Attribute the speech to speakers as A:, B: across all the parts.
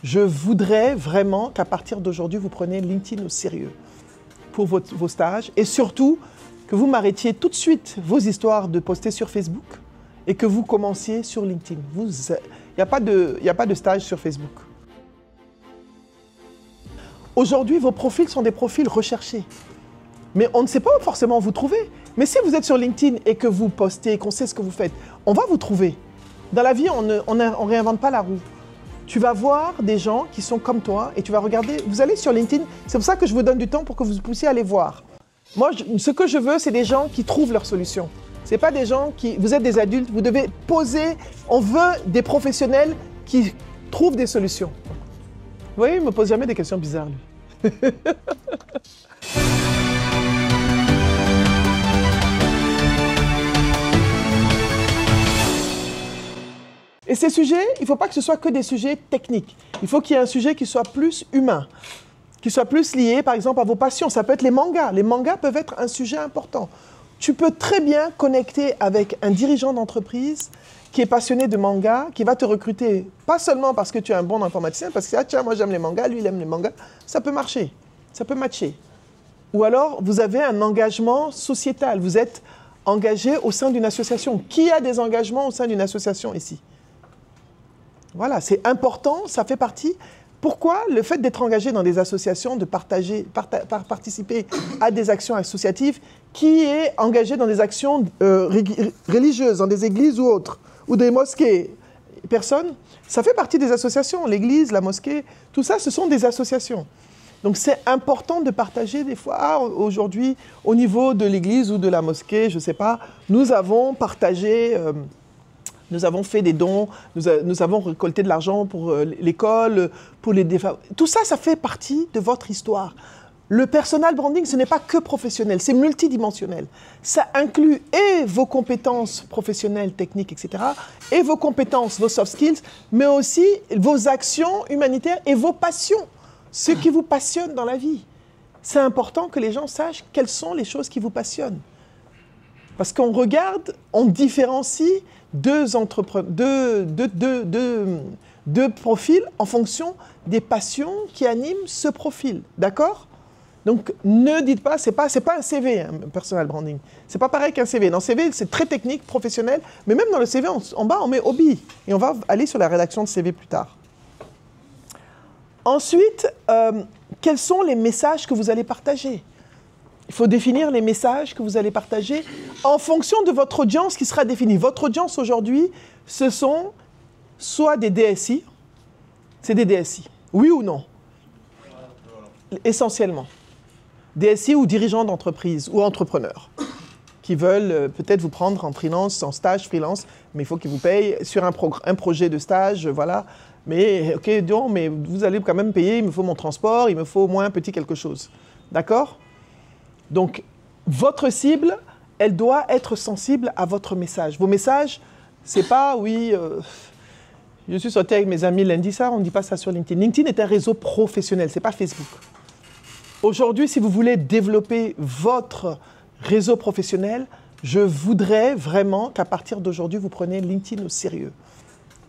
A: Je voudrais vraiment qu'à partir d'aujourd'hui, vous preniez LinkedIn au sérieux pour vos stages et surtout que vous m'arrêtiez tout de suite vos histoires de poster sur Facebook et que vous commenciez sur LinkedIn. Il n'y a pas de stage sur Facebook. Aujourd'hui, vos profils sont des profils recherchés. Mais on ne sait pas forcément vous trouver. Mais si vous êtes sur LinkedIn et que vous postez, qu'on sait ce que vous faites, on va vous trouver. Dans la vie, on ne réinvente pas la roue. Tu vas voir des gens qui sont comme toi et tu vas regarder. Vous allez sur LinkedIn, c'est pour ça que je vous donne du temps pour que vous puissiez aller voir. Moi, ce que je veux, c'est des gens qui trouvent leur solution. Ce n'est pas des gens qui... Vous êtes des adultes, vous devez poser... On veut des professionnels qui trouvent des solutions. Vous voyez, il ne me pose jamais des questions bizarres, lui. Et ces sujets, il ne faut pas que ce soit que des sujets techniques. Il faut qu'il y ait un sujet qui soit plus humain, qui soit plus lié, par exemple, à vos passions. Ça peut être les mangas. Les mangas peuvent être un sujet important. Tu peux très bien connecter avec un dirigeant d'entreprise qui est passionné de manga, qui va te recruter, pas seulement parce que tu es un bon informaticien, parce que, ah, tiens, moi j'aime les mangas, lui il aime les mangas. Ça peut marcher, ça peut matcher. Ou alors, vous avez un engagement sociétal. Vous êtes engagé au sein d'une association. Qui a des engagements au sein d'une association ici ? Voilà, c'est important, ça fait partie. Pourquoi le fait d'être engagé dans des associations, de participer à des actions associatives, qui est engagé dans des actions religieuses, dans des églises ou autres, ou des mosquées, personne, ça fait partie des associations. L'église, la mosquée, tout ça, ce sont des associations. Donc c'est important de partager des fois, aujourd'hui, au niveau de l'église ou de la mosquée, je ne sais pas, nous avons partagé... Nous avons fait des dons, nous avons récolté de l'argent pour l'école, pour les défavorisés. Tout ça, ça fait partie de votre histoire. Le personal branding, ce n'est pas que professionnel, c'est multidimensionnel. Ça inclut et vos compétences professionnelles, techniques, etc., et vos compétences, vos soft skills, mais aussi vos actions humanitaires et vos passions, ce qui vous passionne dans la vie. C'est important que les gens sachent quelles sont les choses qui vous passionnent. Parce qu'on regarde, on différencie deux profils en fonction des passions qui animent ce profil. D'accord ? Donc, ne dites pas, c'est pas un CV, hein, personal branding. C'est pas pareil qu'un CV. Dans le CV, c'est très technique, professionnel, mais même dans le CV, en bas, on met hobby. Et on va aller sur la rédaction de CV plus tard. Ensuite, quels sont les messages que vous allez partager ? Il faut définir les messages que vous allez partager en fonction de votre audience qui sera définie. Votre audience aujourd'hui, ce sont soit des DSI, c'est des DSI, oui ou non? Essentiellement. DSI ou dirigeants d'entreprise ou entrepreneurs qui veulent peut-être vous prendre en freelance, en stage freelance, mais il faut qu'ils vous payent sur un projet de stage, voilà. Mais ok, non, mais vous allez quand même payer, il me faut mon transport, il me faut au moins un petit quelque chose. D'accord ? Donc, votre cible, elle doit être sensible à votre message. Vos messages, c'est pas, oui, je suis sorti avec mes amis lundi, ça, on ne dit pas ça sur LinkedIn. LinkedIn est un réseau professionnel, ce n'est pas Facebook. Aujourd'hui, si vous voulez développer votre réseau professionnel, je voudrais vraiment qu'à partir d'aujourd'hui, vous preniez LinkedIn au sérieux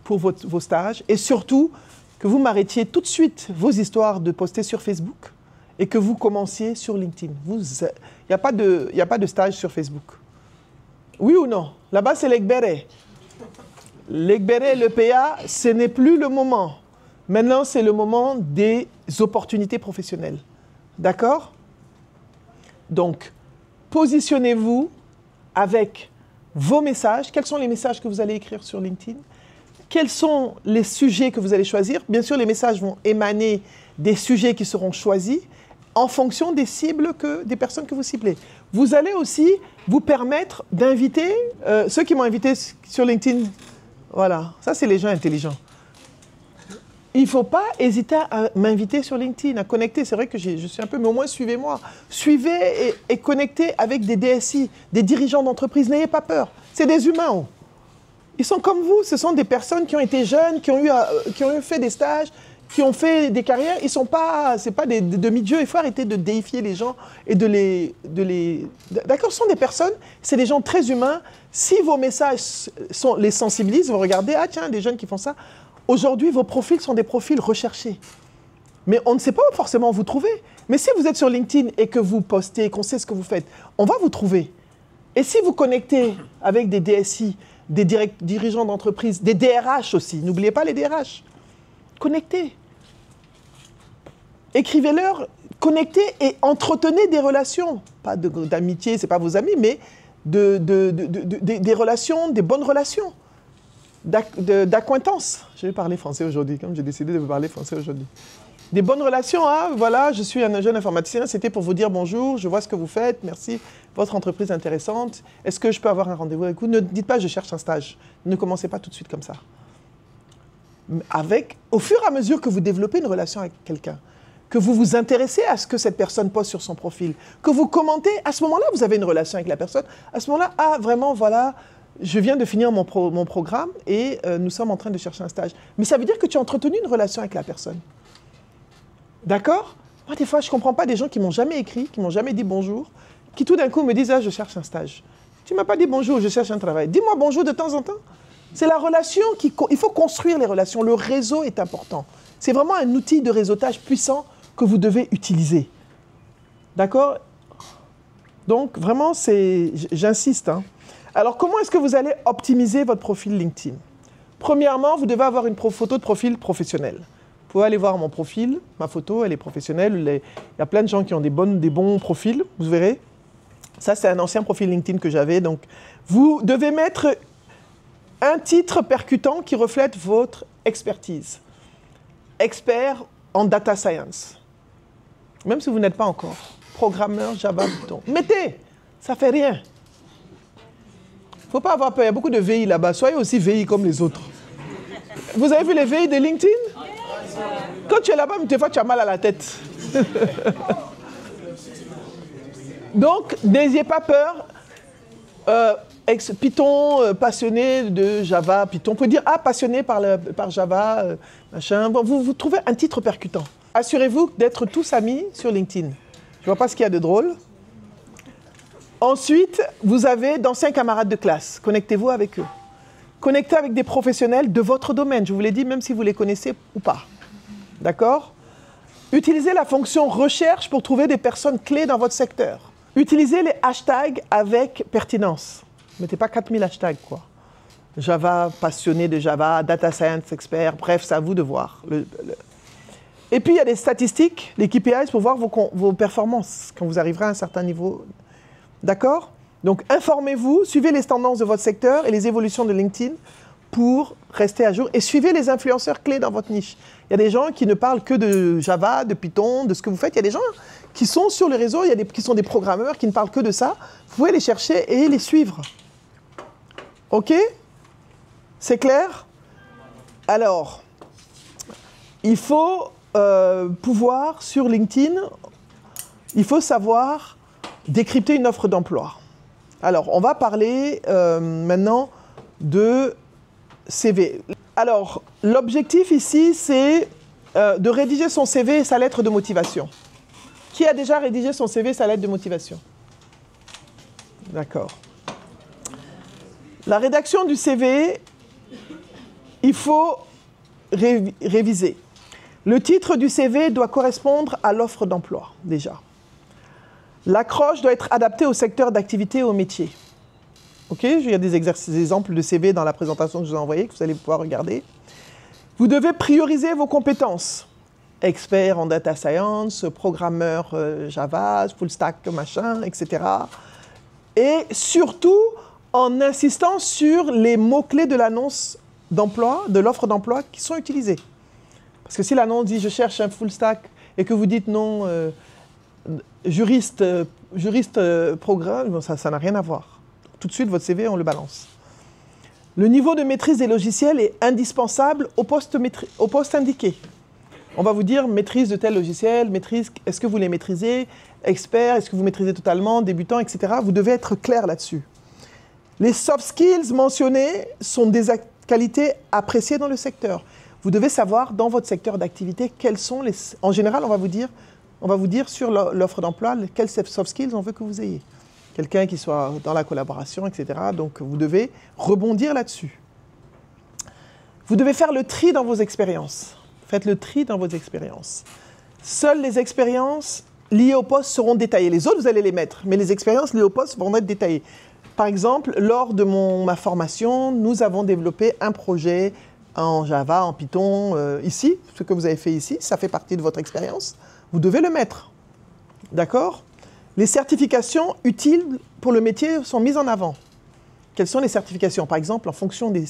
A: pour vos stages et surtout que vous m'arrêtiez tout de suite vos histoires de poster sur Facebook et que vous commenciez sur LinkedIn. Il n'y a pas de stage sur Facebook. Oui ou non? Là-bas, c'est l'Egbere. L'Egbere, le PA, ce n'est plus le moment. Maintenant, c'est le moment des opportunités professionnelles. D'accord? Donc, positionnez-vous avec vos messages. Quels sont les messages que vous allez écrire sur LinkedIn? Quels sont les sujets que vous allez choisir? Bien sûr, les messages vont émaner des sujets qui seront choisis en fonction des cibles, des personnes que vous ciblez. Vous allez aussi vous permettre d'inviter ceux qui m'ont invité sur LinkedIn. Voilà, ça c'est les gens intelligents. Il ne faut pas hésiter à m'inviter sur LinkedIn, à connecter. C'est vrai que je suis un peu, mais au moins suivez-moi. Suivez et connectez avec des DSI, des dirigeants d'entreprise. N'ayez pas peur. C'est des humains. Oh. Ils sont comme vous. Ce sont des personnes qui ont été jeunes, qui ont fait des stages, qui ont fait des carrières. Ils sont pas, c'est pas des demi-dieux. Il faut arrêter de déifier les gens et de les... D'accord, ce sont des personnes, c'est des gens très humains. Si vos messages les sensibilisent, vous regardez, ah tiens, des jeunes qui font ça, Aujourd'hui, vos profils sont des profils recherchés. Mais on ne sait pas forcément où vous trouver. Mais si vous êtes sur LinkedIn et que vous postez, qu'on sait ce que vous faites, on va vous trouver. Et si vous connectez avec des DSI, des dirigeants d'entreprise, des DRH aussi, n'oubliez pas les DRH, connectez. Écrivez-leur, connectez et entretenez des relations. Pas d'amitié, ce n'est pas vos amis, mais des relations, des bonnes relations, d'acquaintance. Je vais parler français aujourd'hui, comme j'ai décidé de vous parler français aujourd'hui. Des bonnes relations, hein, voilà, je suis un jeune informaticien, c'était pour vous dire bonjour, je vois ce que vous faites, merci, votre entreprise est intéressante, est-ce que je peux avoir un rendez-vous avec vous? Ne dites pas je cherche un stage, ne commencez pas tout de suite comme ça. Au fur et à mesure que vous développez une relation avec quelqu'un, que vous vous intéressez à ce que cette personne poste sur son profil, que vous commentez, à ce moment-là, vous avez une relation avec la personne, à ce moment-là, ah vraiment, voilà, je viens de finir mon programme et nous sommes en train de chercher un stage. Mais ça veut dire que tu as entretenu une relation avec la personne. D'accord? Moi, des fois, je ne comprends pas des gens qui ne m'ont jamais écrit, qui ne m'ont jamais dit bonjour, qui tout d'un coup me disent « Ah, je cherche un stage ». Tu ne m'as pas dit bonjour, je cherche un travail. Dis-moi bonjour de temps en temps. C'est la relation il faut construire les relations. Le réseau est important. C'est vraiment un outil de réseautage puissant que vous devez utiliser. D'accord? Donc, vraiment, j'insiste. Hein. Alors, comment est-ce que vous allez optimiser votre profil LinkedIn? Premièrement, vous devez avoir une photo de profil professionnel. Vous pouvez aller voir mon profil, ma photo, elle est professionnelle. Il y a plein de gens qui ont des bons profils, vous verrez. Ça, c'est un ancien profil LinkedIn que j'avais. Donc, vous devez mettre un titre percutant qui reflète votre expertise. Expert en data science. Même si vous n'êtes pas encore programmeur Java, Python. Mettez, ça ne fait rien. Il ne faut pas avoir peur, il y a beaucoup de VI là-bas. Soyez aussi VI comme les autres. Vous avez vu les VI de LinkedIn? Quand tu es là-bas, des fois, tu as mal à la tête. Donc, n'ayez pas peur. Python, passionné de Java, Python. Vous pouvez dire, ah, passionné par Java, machin. Bon, vous trouvez un titre percutant. Assurez-vous d'être tous amis sur LinkedIn. Je ne vois pas ce qu'il y a de drôle. Ensuite, vous avez d'anciens camarades de classe. Connectez-vous avec eux. Connectez avec des professionnels de votre domaine. Je vous l'ai dit, même si vous les connaissez ou pas. D'accord? Utilisez la fonction recherche pour trouver des personnes clés dans votre secteur. Utilisez les hashtags avec pertinence. Ne mettez pas 4000 hashtags, quoi. Java, passionné de Java, data science expert, bref, c'est à vous de voir. Et puis, il y a des statistiques, les KPIs, pour voir vos performances quand vous arriverez à un certain niveau. D'accord? Donc, informez-vous, suivez les tendances de votre secteur et les évolutions de LinkedIn pour rester à jour. Et suivez les influenceurs clés dans votre niche. Il y a des gens qui ne parlent que de Java, de Python, de ce que vous faites. Il y a des gens qui sont sur les réseaux, qui sont des programmeurs, qui ne parlent que de ça. Vous pouvez les chercher et les suivre. OK? C'est clair? Alors, il faut pouvoir, sur LinkedIn, il faut savoir décrypter une offre d'emploi. Alors, on va parler maintenant de CV. Alors, l'objectif ici, c'est de rédiger son CV et sa lettre de motivation. Qui a déjà rédigé son CV et sa lettre de motivation? D'accord. La rédaction du CV, il faut réviser. Le titre du CV doit correspondre à l'offre d'emploi, déjà. L'accroche doit être adaptée au secteur d'activité et au métier. OK? Il y a des exemples de CV dans la présentation que je vous ai envoyée, que vous allez pouvoir regarder. Vous devez prioriser vos compétences. Expert en data science, programmeur Java, full stack, machin, etc. Et surtout, en insistant sur les mots-clés de l'annonce d'emploi, de l'offre d'emploi qui sont utilisés. Parce que si l'annonce dit « je cherche un full stack » et que vous dites non, juriste programme, ça n'a rien à voir. Tout de suite, votre CV, on le balance. Le niveau de maîtrise des logiciels est indispensable au poste indiqué. On va vous dire maîtrise de tel logiciel, maîtrise, est-ce que vous les maîtrisez, expert, est-ce que vous maîtrisez totalement, débutant, etc. Vous devez être clair là-dessus. Les soft skills mentionnés sont des qualités appréciées dans le secteur. Vous devez savoir dans votre secteur d'activité quels sont les... En général, on va vous dire sur l'offre d'emploi quels soft skills on veut que vous ayez. Quelqu'un qui soit dans la collaboration, etc. Donc, vous devez rebondir là-dessus. Vous devez faire le tri dans vos expériences. Faites le tri dans vos expériences. Seules les expériences liées au poste seront détaillées. Les autres, vous allez les mettre, mais les expériences liées au poste vont être détaillées. Par exemple, lors de ma formation, nous avons développé un projet en Java, en Python, ici. Ce que vous avez fait ici, ça fait partie de votre expérience. Vous devez le mettre. D'accord? Les certifications utiles pour le métier sont mises en avant. Quelles sont les certifications? Par exemple, en fonction des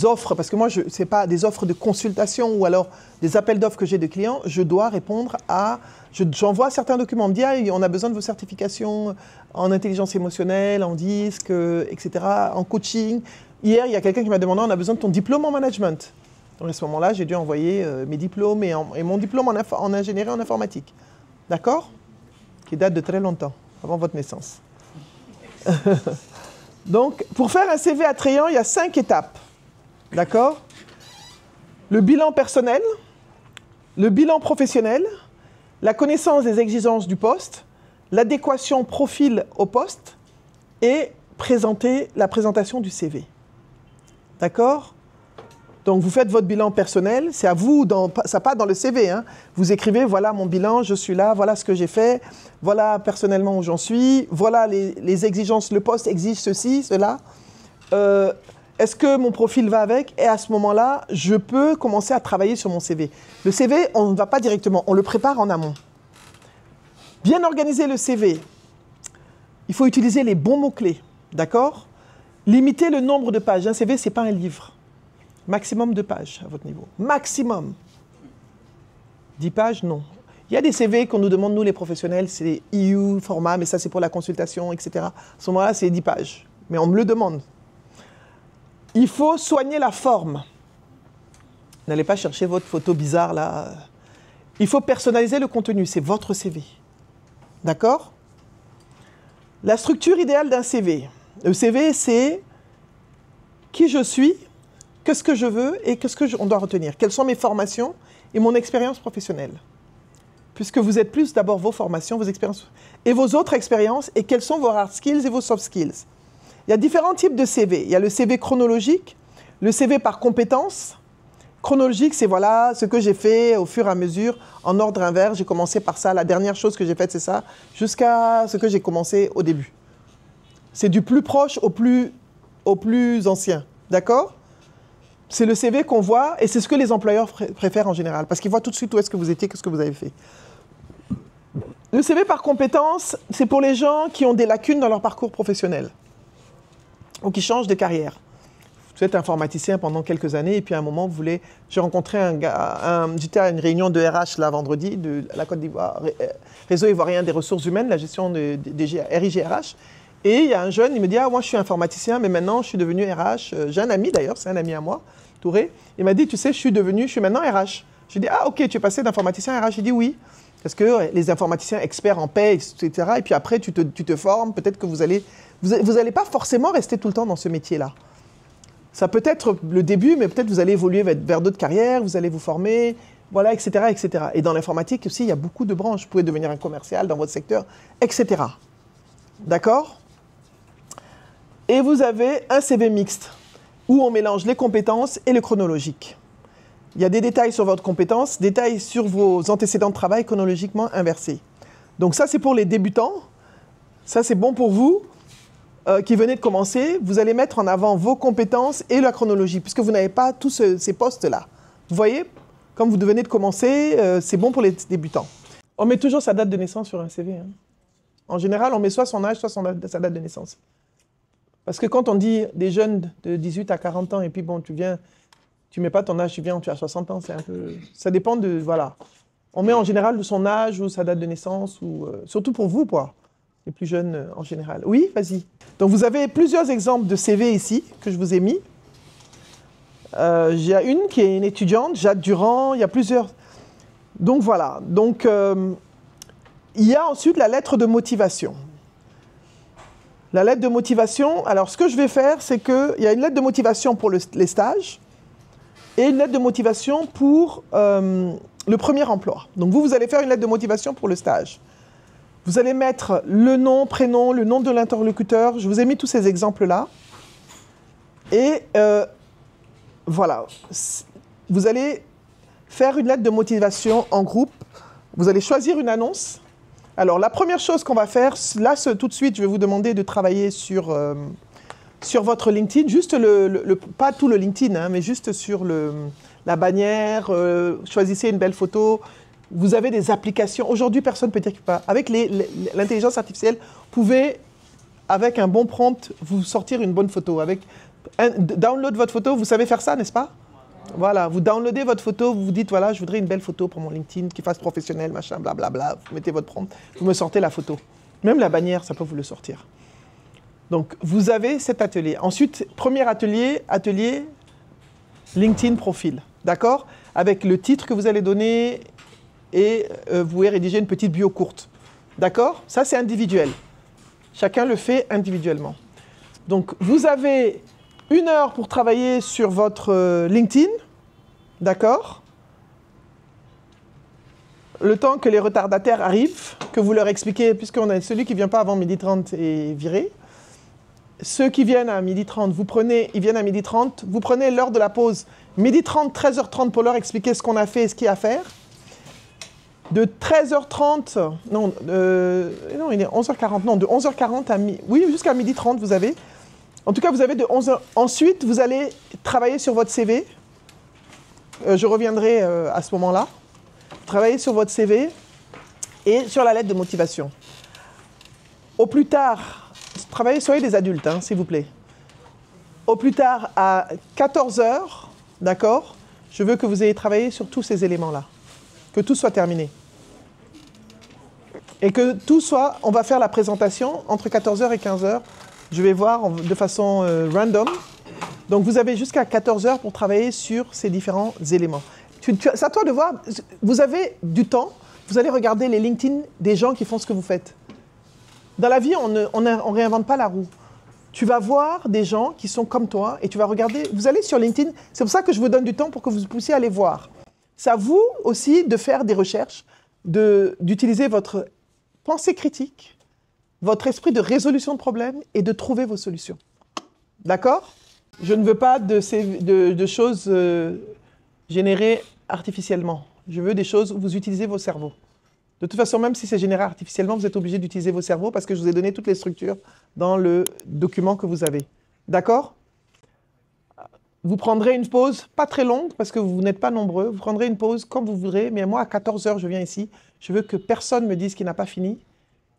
A: offres, parce que moi, ce n'est pas des offres de consultation ou alors des appels d'offres que j'ai de clients, je dois répondre à... J'envoie certains documents, on me dit, ah, on a besoin de vos certifications en intelligence émotionnelle, en disque, etc., en coaching. Hier, il y a quelqu'un qui m'a demandé, on a besoin de ton diplôme en management. Donc à ce moment-là, j'ai dû envoyer mes diplômes et mon diplôme en ingénierie en informatique. D'accord? Qui date de très longtemps, avant votre naissance. Donc, pour faire un CV attrayant, il y a 5 étapes. D'accord? Le bilan personnel, le bilan professionnel, la connaissance des exigences du poste, l'adéquation profil au poste et la présentation du CV. D'accord? Donc, vous faites votre bilan personnel, c'est à vous, ça part dans le CV. Hein. Vous écrivez, voilà mon bilan, je suis là, voilà ce que j'ai fait, voilà personnellement où j'en suis, voilà les exigences, le poste exige ceci, cela. Est-ce que mon profil va avec? Et à ce moment-là, je peux commencer à travailler sur mon CV. Le CV, on ne va pas directement, on le prépare en amont. Bien organiser le CV. Il faut utiliser les bons mots-clés, d'accord? Limiter le nombre de pages. Un CV, ce n'est pas un livre. Maximum 2 pages à votre niveau. Maximum. 10 pages, non. Il y a des CV qu'on nous demande, nous les professionnels, c'est EU, format, mais ça c'est pour la consultation, etc. À ce moment-là, c'est 10 pages. Mais on me le demande. Il faut soigner la forme. N'allez pas chercher votre photo bizarre là. Il faut personnaliser le contenu, c'est votre CV. D'accord? La structure idéale d'un CV. Le CV, c'est qui je suis, qu'est-ce que je veux et qu'est-ce qu'on doit retenir. Quelles sont mes formations et mon expérience professionnelle. Puisque vous êtes plus d'abord vos formations, vos expériences et vos autres expériences et quels sont vos hard skills et vos soft skills. Il y a différents types de CV. Il y a le CV chronologique, le CV par compétences. Chronologique, c'est voilà ce que j'ai fait au fur et à mesure, en ordre inverse. J'ai commencé par ça, la dernière chose que j'ai faite, c'est ça, jusqu'à ce que j'ai commencé au début. C'est du plus proche au plus ancien. D'accord? C'est le CV qu'on voit et c'est ce que les employeurs préfèrent en général. Parce qu'ils voient tout de suite où est-ce que vous étiez, qu'est-ce que vous avez fait. Le CV par compétences, c'est pour les gens qui ont des lacunes dans leur parcours professionnel. Ou qui changent de carrière. Vous êtes informaticien pendant quelques années et puis à un moment, vous voulez... J'ai rencontré un gars, j'étais à une réunion de RH là vendredi, de la Côte d'Ivoire, Réseau Ivoirien des ressources humaines, la gestion des RIGRH. Et il y a un jeune, il me dit, ah moi je suis informaticien, mais maintenant je suis devenu RH. J'ai un ami d'ailleurs, c'est un ami à moi, Touré. Il m'a dit, tu sais, je suis maintenant RH. Je lui ai dit, ah ok, tu es passé d'informaticien à RH. Il dit oui. Parce que les informaticiens experts en paie, etc. Et puis après, tu te formes, peut-être que vous allez pas forcément rester tout le temps dans ce métier-là. Ça peut être le début, mais peut-être vous allez évoluer vers d'autres carrières, vous allez vous former, voilà, etc., etc. Et dans l'informatique aussi, il y a beaucoup de branches. Vous pouvez devenir un commercial dans votre secteur, etc. D'accord? Et vous avez un CV mixte, où on mélange les compétences et le chronologique. Il y a des détails sur votre compétence, détails sur vos antécédents de travail chronologiquement inversés. Donc ça, c'est pour les débutants. Ça, c'est bon pour vous qui venez de commencer. Vous allez mettre en avant vos compétences et la chronologie, puisque vous n'avez pas tous ces postes-là. Vous voyez, comme vous venez de commencer, c'est bon pour les débutants. On met toujours sa date de naissance sur un CV. Hein. En général, on met soit son âge, soit sa date de naissance. Parce que quand on dit des jeunes de 18 à 40 ans, et puis bon, tu mets pas ton âge, tu as 60 ans, c'est un peu... Ça dépend de... Voilà. On met en général son âge ou sa date de naissance, ou surtout pour vous, quoi. Les plus jeunes en général. Oui, vas-y. Donc vous avez plusieurs exemples de CV ici, que je vous ai mis. J'ai une qui est une étudiante, Jade Durand, il y a plusieurs... Donc voilà. Donc il y a ensuite la lettre de motivation. La lettre de motivation, alors ce que je vais faire, c'est qu'il y a une lettre de motivation pour les stages et une lettre de motivation pour le premier emploi. Donc vous allez faire une lettre de motivation pour le stage. Vous allez mettre le nom, prénom, le nom de l'interlocuteur. Je vous ai mis tous ces exemples-là. Et voilà, vous allez faire une lettre de motivation en groupe. Vous allez choisir une annonce. Alors, la première chose qu'on va faire, là, tout de suite, je vais vous demander de travailler sur votre LinkedIn, juste pas tout le LinkedIn, hein, mais juste sur la bannière, choisissez une belle photo. Vous avez des applications. Aujourd'hui, personne ne peut dire que pas. Avec l'intelligence artificielle, vous pouvez, avec un bon prompt, vous sortir une bonne photo. Download votre photo, vous savez faire ça, n'est-ce pas? Voilà, vous downloadez votre photo, vous vous dites, voilà, je voudrais une belle photo pour mon LinkedIn, qui fasse professionnel, machin, blablabla. Vous mettez votre prompt, vous me sortez la photo. Même la bannière, ça peut vous le sortir. Donc, vous avez cet atelier. Ensuite, premier atelier LinkedIn profil, d'accord? Avec le titre que vous allez donner et vous pouvez rédiger une petite bio courte, d'accord? Ça, c'est individuel. Chacun le fait individuellement. Donc, vous avez 1 heure pour travailler sur votre LinkedIn, d'accord? Le temps que les retardataires arrivent, que vous leur expliquez, puisqu'on a celui qui ne vient pas avant 12h30 est viré. Ceux qui viennent à 12h30, ils viennent à 12h30, vous prenez l'heure de la pause, 12h30, 13h30 pour leur expliquer ce qu'on a fait et ce qu'il y a à faire. De 13h30, non, il est 11h40, non, de 11h40 à oui, jusqu'à 12h30, vous avez. En tout cas, vous avez de 11h. Ensuite, vous allez travailler sur votre CV. Je reviendrai à ce moment-là. Travailler sur votre CV et sur la lettre de motivation. Au plus tard, soyez des adultes, hein, s'il vous plaît. Au plus tard, à 14h, d'accord, je veux que vous ayez travaillé sur tous ces éléments-là. Que tout soit terminé. Et que tout soit, on va faire la présentation entre 14h et 15h. Je vais voir de façon random. Donc, vous avez jusqu'à 14h pour travailler sur ces différents éléments. C'est à toi de voir. Vous avez du temps. Vous allez regarder les LinkedIn des gens qui font ce que vous faites. Dans la vie, on ne réinvente pas la roue. Tu vas voir des gens qui sont comme toi et tu vas regarder. Vous allez sur LinkedIn. C'est pour ça que je vous donne du temps pour que vous puissiez aller voir. C'est à vous aussi de faire des recherches, d'utiliser votre pensée critique, votre esprit de résolution de problèmes et de trouver vos solutions. D'accord? Je ne veux pas de choses générées artificiellement. Je veux des choses où vous utilisez vos cerveaux. De toute façon, même si c'est généré artificiellement, vous êtes obligé d'utiliser vos cerveaux parce que je vous ai donné toutes les structures dans le document que vous avez. D'accord? Vous prendrez une pause, pas très longue, parce que vous n'êtes pas nombreux. Vous prendrez une pause comme vous voudrez, mais moi, à 14h, je viens ici. Je veux que personne me dise qu'il n'a pas fini.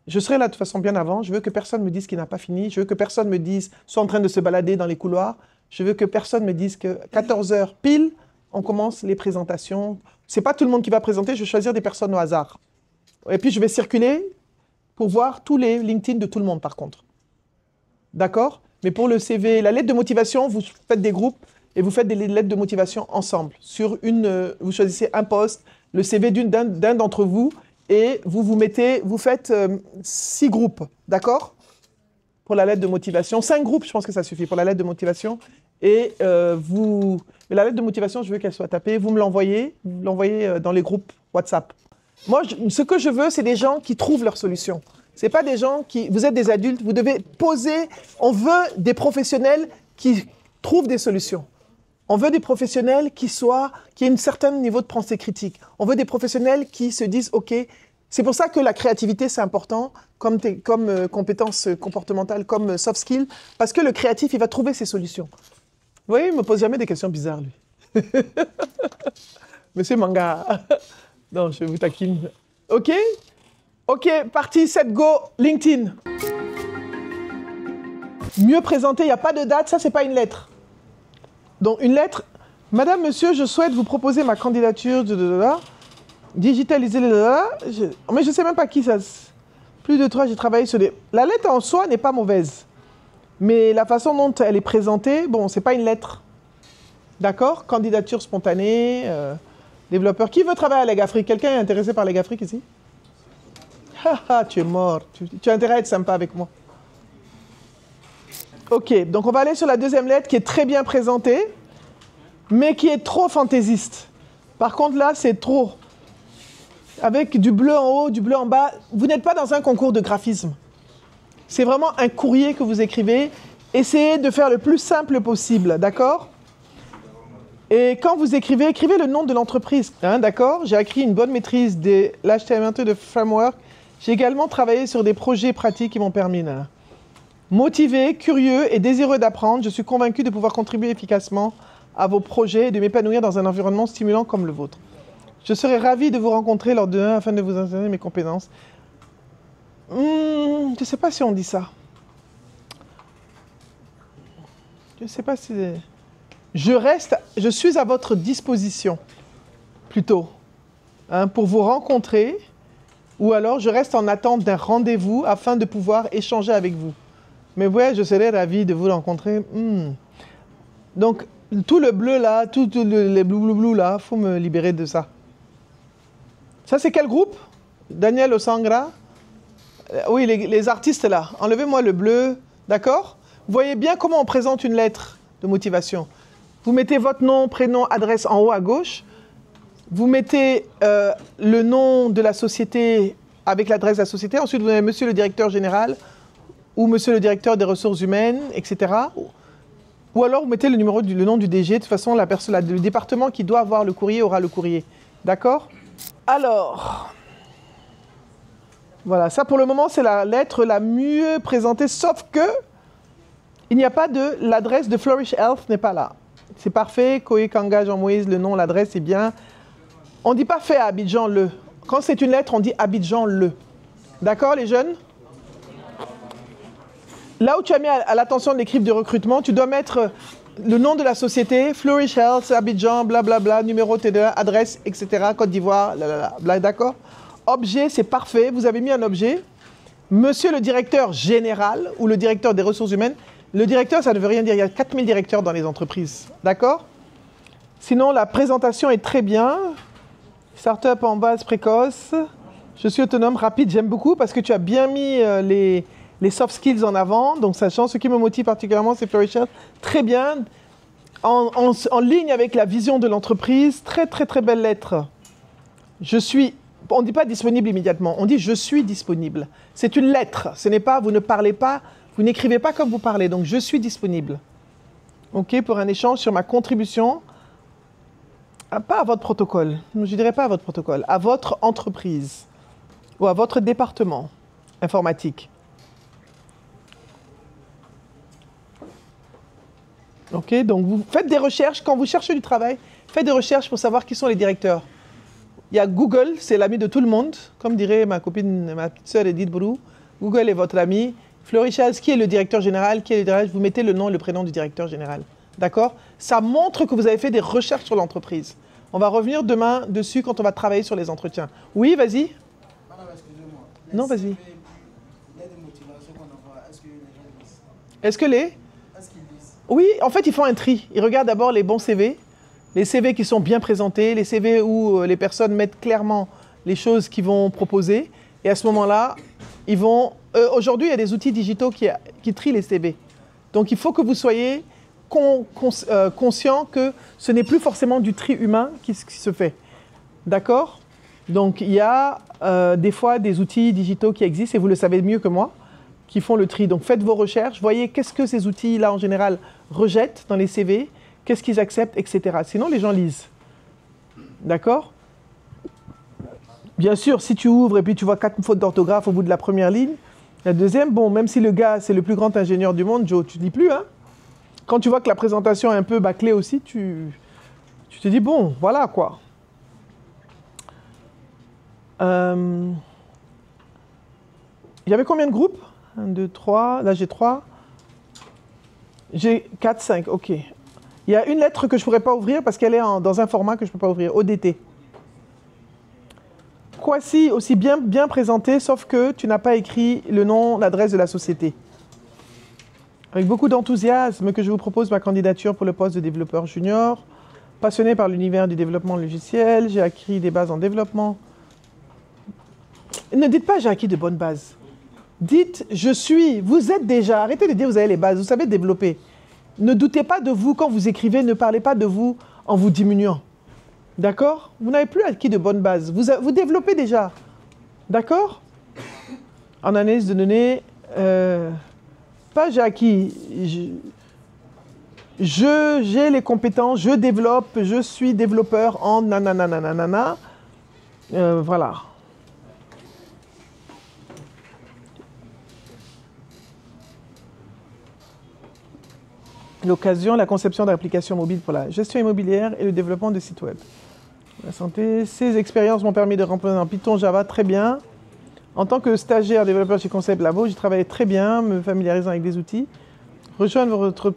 A: Je serai là de toute façon bien avant. Je veux que personne me dise qu'il n'a pas fini. Je veux que personne me dise, soit en train de se balader dans les couloirs. Je veux que personne me dise que 14h pile, on commence les présentations. Ce n'est pas tout le monde qui va présenter, je vais choisir des personnes au hasard. Et puis, je vais circuler pour voir tous les LinkedIn de tout le monde, par contre. D'accord? Mais pour le CV, la lettre de motivation, vous faites des groupes et vous faites des lettres de motivation ensemble. Vous choisissez un poste, le CV d'un d'entre vous, et vous faites 6 groupes, d'accord? Pour la lettre de motivation. 5 groupes, je pense que ça suffit pour la lettre de motivation. Et mais la lettre de motivation, je veux qu'elle soit tapée. Vous l'envoyez dans les groupes WhatsApp. Moi, ce que je veux, c'est des gens qui trouvent leur solution. Ce n'est pas des gens qui... Vous êtes des adultes, vous devez poser... On veut des professionnels qui trouvent des solutions. On veut des professionnels qui aient un certain niveau de pensée critique. On veut des professionnels qui se disent, OK, c'est pour ça que la créativité, c'est important, comme compétence comportementale, comme soft skill, parce que le créatif, il va trouver ses solutions. Vous voyez, il ne me pose jamais des questions bizarres, lui. Monsieur Manga. Non, je vous taquine. OK? OK, parti, set, go, LinkedIn. Mieux présenter, il n'y a pas de date, ça, c'est pas une lettre. Donc, une lettre, Madame, Monsieur, je souhaite vous proposer ma candidature, digitaliser, mais je ne sais même pas qui ça... Plus de 3, j'ai travaillé sur des... La lettre en soi n'est pas mauvaise, mais la façon dont elle est présentée, bon, c'est pas une lettre. D'accord? Candidature spontanée, développeur. Qui veut travailler à Legafrique? Quelqu'un est intéressé par Legafrique ici? Haha, tu es mort. Tu as intérêt à être sympa avec moi. Ok, donc on va aller sur la deuxième lettre qui est très bien présentée, mais qui est trop fantaisiste. Par contre, là, c'est trop. Avec du bleu en haut, du bleu en bas. Vous n'êtes pas dans un concours de graphisme. C'est vraiment un courrier que vous écrivez essayez de faire le plus simple possible, d'accord? Et quand vous écrivez, écrivez le nom de l'entreprise, hein, d'accord? J'ai acquis une bonne maîtrise de l'HTML de framework. J'ai également travaillé sur des projets pratiques qui m'ont permis. Là. Motivé, curieux et désireux d'apprendre, je suis convaincu de pouvoir contribuer efficacement à vos projets et de m'épanouir dans un environnement stimulant comme le vôtre. Je serais ravi de vous rencontrer lors de afin de vous enseigner mes compétences. Je ne sais pas si on dit ça. Je ne sais pas si... Je suis à votre disposition, plutôt, hein, pour vous rencontrer, ou alors je reste en attente d'un rendez-vous afin de pouvoir échanger avec vous. Mais ouais, je serais ravi de vous rencontrer. Donc, tout le bleu là, les blue là, il faut me libérer de ça. Ça, c'est quel groupe? Daniel Osangra? Oui, les artistes là. Enlevez-moi le bleu, d'accord? Vous voyez bien comment on présente une lettre de motivation. Vous mettez votre nom, prénom, adresse en haut à gauche. Vous mettez le nom de la société avec l'adresse de la société. Ensuite, vous avez monsieur le directeur général ou monsieur le directeur des ressources humaines, etc. Ou alors, vous mettez le nom du DG. De toute façon, le département qui doit avoir le courrier aura le courrier. D'accord? Alors, voilà. Ça, pour le moment, c'est la lettre la mieux présentée, sauf que il n'y a pas de... L'adresse de Flourish Health n'est pas là. C'est parfait. Koé Kanga Jean Moïse, le nom, l'adresse, c'est bien. On ne dit pas fait à Abidjan le. Quand c'est une lettre, on dit Abidjan le. D'accord, les jeunes? Là où tu as mis à l'attention de l'équipe de recrutement, tu dois mettre le nom de la société, Flourish Health, Abidjan, blablabla, numéro T2, adresse, etc., Côte d'Ivoire, d'accord? Objet, c'est parfait. Vous avez mis un objet. Monsieur le directeur général ou le directeur des ressources humaines. Le directeur, ça ne veut rien dire. Il y a 4000 directeurs dans les entreprises. D'accord? Sinon, la présentation est très bien. Startup en base précoce. Je suis autonome, rapide. J'aime beaucoup parce que tu as bien mis les soft skills en avant. Donc, sachant ce qui me motive particulièrement, c'est Flourish Health. Très bien. En ligne avec la vision de l'entreprise. Très, très, très belle lettre. On ne dit pas disponible immédiatement. On dit je suis disponible. C'est une lettre. Ce n'est pas, vous ne parlez pas, vous n'écrivez pas comme vous parlez. Donc, je suis disponible. OK, pour un échange sur ma contribution. Pas à votre protocole, je ne dirais pas à votre protocole, à votre entreprise ou à votre département informatique. Ok, donc vous faites des recherches, quand vous cherchez du travail, faites des recherches pour savoir qui sont les directeurs. Il y a Google, c'est l'ami de tout le monde, comme dirait ma petite sœur Edith Brou. Google est votre ami. Flourish Health, qui est le directeur général, vous mettez le nom et le prénom du directeur général. D'accord? Ça montre que vous avez fait des recherches sur l'entreprise. On va revenir demain dessus quand on va travailler sur les entretiens. Oui, vas-y.
B: Madame, excusez-moi.
A: Non, vas-y.
B: Est-ce qu'ils lisent?
A: Oui, en fait, ils font un tri. Ils regardent d'abord les bons CV, les CV qui sont bien présentés, les CV où les personnes mettent clairement les choses qu'ils vont proposer. Et à ce moment-là, ils vont... Aujourd'hui, il y a des outils digitaux qui trient les CV. Donc, il faut que vous soyez conscient que ce n'est plus forcément du tri humain qui se fait. D'accord? Donc, il y a des fois des outils digitaux qui existent, et vous le savez mieux que moi, qui font le tri. Donc, faites vos recherches, voyez qu'est-ce que ces outils-là, en général, rejettent dans les CV, qu'est-ce qu'ils acceptent, etc. Sinon, les gens lisent. D'accord? Bien sûr, si tu ouvres et puis tu vois 4 fautes d'orthographe au bout de la première ligne, la deuxième, bon, même si le gars, c'est le plus grand ingénieur du monde, Joe, tu ne lis plus, hein? Quand tu vois que la présentation est un peu bâclée aussi, tu te dis, bon, voilà, quoi. Il y avait combien de groupes? 1, 2, 3, là j'ai 3. J'ai 4, 5, ok. Il y a une lettre que je ne pourrais pas ouvrir parce qu'elle est dans un format que je ne peux pas ouvrir, ODT. Quasi aussi bien présenté, sauf que tu n'as pas écrit le nom, l'adresse de la société. Avec beaucoup d'enthousiasme que je vous propose ma candidature pour le poste de développeur junior. Passionné par l'univers du développement logiciel, j'ai acquis des bases en développement. Ne dites pas j'ai acquis de bonnes bases. Dites je suis, vous êtes déjà, arrêtez de dire vous avez les bases, vous savez développer. Ne doutez pas de vous quand vous écrivez, ne parlez pas de vous en vous diminuant. D'accord? Vous n'avez plus acquis de bonnes bases. Vous développez déjà. D'accord? En analyse de données, pas j'ai acquis. J'ai les compétences, je développe, je suis développeur en nanana. Voilà. L'occasion, la conception d'applications mobiles pour la gestion immobilière et le développement de sites web. La santé, ces expériences m'ont permis de remplir en Python, Java très bien. En tant que stagiaire développeur chez Concept Labo, j'ai travaillé très bien, me familiarisant avec des outils. Rejoindre votre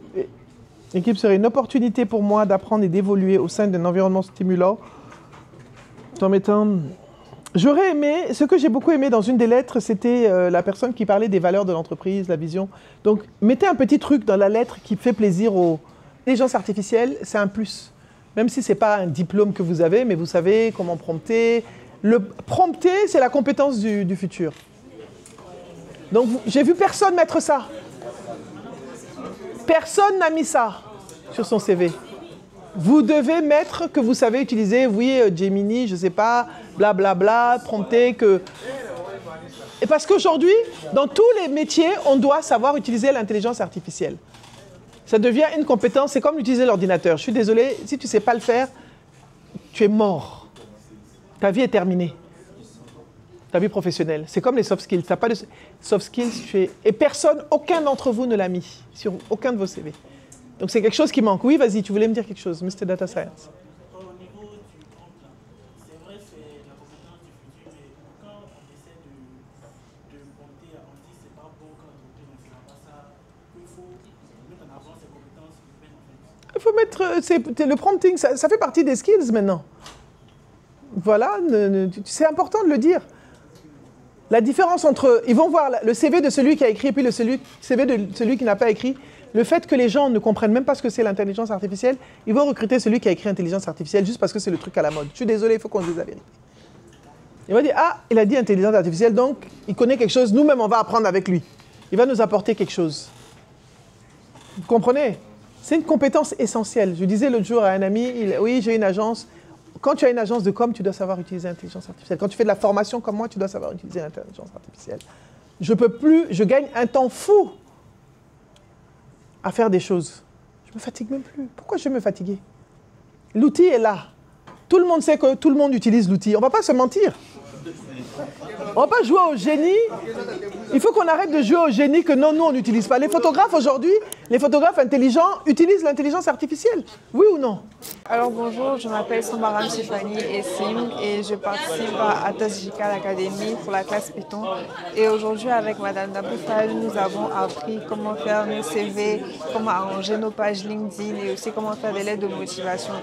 A: équipe serait une opportunité pour moi d'apprendre et d'évoluer au sein d'un environnement stimulant. J'aurais aimé, ce que j'ai beaucoup aimé dans une des lettres, c'était la personne qui parlait des valeurs de l'entreprise, la vision. Donc, mettez un petit truc dans la lettre qui fait plaisir aux... L'intelligence artificielle, c'est un plus. Même si ce n'est pas un diplôme que vous avez, mais vous savez comment prompter. Le prompter, c'est la compétence du futur. Donc, j'ai vu personne mettre ça. Personne n'a mis ça sur son CV. Vous devez mettre que vous savez utiliser, oui, Gemini, je ne sais pas, blablabla, prompter que... Et parce qu'aujourd'hui, dans tous les métiers, on doit savoir utiliser l'intelligence artificielle. Ça devient une compétence, c'est comme utiliser l'ordinateur. Je suis désolé, si tu ne sais pas le faire, tu es mort. Ta vie est terminée. Ta vie professionnelle. C'est comme les soft skills. Tu n'as pas de soft skills, et personne, aucun d'entre vous ne l'a mis sur aucun de vos CV. Donc c'est quelque chose qui manque. Oui, vas-y, tu voulais me dire quelque chose, Mr. Data Science.
B: Au niveau du prompt, là, c'est vrai, c'est la compétence du futur, mais quand on essaie de prompter, on dit que c'est pas bon quand on ne fera pas ça, il faut mettre en avant ces compétences humaines, en fait.
A: Il faut mettre... le prompting, ça fait partie des skills maintenant. Voilà, c'est important de le dire. La différence entre... Ils vont voir le CV de celui qui a écrit et puis le CV de celui qui n'a pas écrit. Le fait que les gens ne comprennent même pas ce que c'est l'intelligence artificielle, ils vont recruter celui qui a écrit intelligence artificielle juste parce que c'est le truc à la mode. Je suis désolé, il faut qu'on dise la vérité. Il va dire, ah, il a dit intelligence artificielle, donc il connaît quelque chose, nous-mêmes on va apprendre avec lui. Il va nous apporter quelque chose. Vous comprenez? C'est une compétence essentielle. Je disais l'autre jour à un ami, oui, j'ai une agence. Quand tu as une agence de com, tu dois savoir utiliser l'intelligence artificielle. Quand tu fais de la formation comme moi, tu dois savoir utiliser l'intelligence artificielle. Je peux plus, je gagne un temps fou à faire des choses. Je me fatigue même plus. Pourquoi je vais me fatiguer? L'outil est là. Tout le monde sait que tout le monde utilise l'outil. On ne va pas se mentir. On ne va pas jouer au génie. Il faut qu'on arrête de jouer au génie que non, nous, on n'utilise pas. Les photographes aujourd'hui, les photographes intelligents utilisent l'intelligence artificielle. Oui ou non?
C: Alors bonjour, je m'appelle Sambaram Sifani Essim et je participe à Atos Digital Academy pour la classe Python. Et aujourd'hui, avec Madame Naboufal, nous avons appris comment faire nos CV, comment arranger nos pages LinkedIn et aussi comment faire des lettres de motivation.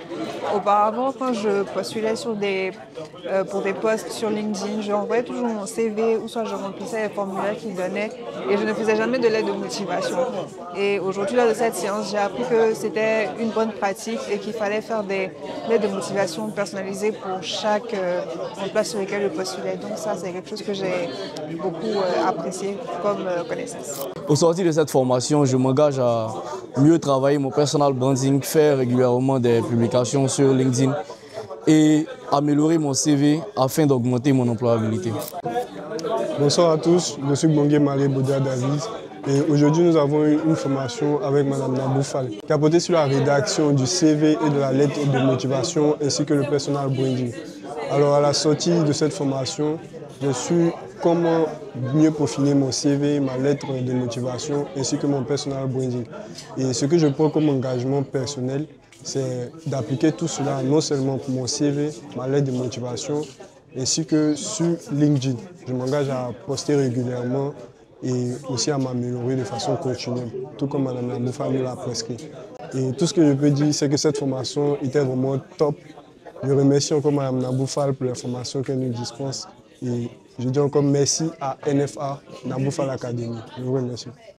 C: Auparavant, quand je postulais pour des postes sur LinkedIn, je envoyais toujours mon CV ou soit je remplissais les formulaires qu'ils donnaient et je ne faisais jamais de lettres de motivation. Et aujourd'hui, lors de cette séance, j'ai appris que c'était une bonne pratique et qu'il fallait faire des lettres de motivation personnalisées pour chaque emploi sur lequel je postulais. Donc ça, c'est quelque chose que j'ai beaucoup apprécié comme connaissance.
D: Au sortir de cette formation, je m'engage à mieux travailler mon personal branding, faire régulièrement des publications sur LinkedIn et améliorer mon CV afin d'augmenter mon employabilité.
E: Bonsoir à tous, je suis Bongué Marie Boudia David et aujourd'hui nous avons eu une formation avec Mme Naboufal qui a porté sur la rédaction du CV et de la lettre de motivation ainsi que le personal branding. Alors à la sortie de cette formation, je suis comment mieux peaufiner mon CV, ma lettre de motivation ainsi que mon personal branding. Et ce que je prends comme engagement personnel, c'est d'appliquer tout cela non seulement pour mon CV, ma lettre de motivation, ainsi que sur LinkedIn. Je m'engage à poster régulièrement et aussi à m'améliorer de façon continue, tout comme Mme Naboufal nous l'a prescrit. Et tout ce que je peux dire, c'est que cette formation était vraiment top. Je remercie encore Mme Naboufal pour les formations qu'elle nous dispense et je dis encore merci à NFA, Naboufal Academy. Je vous remercie.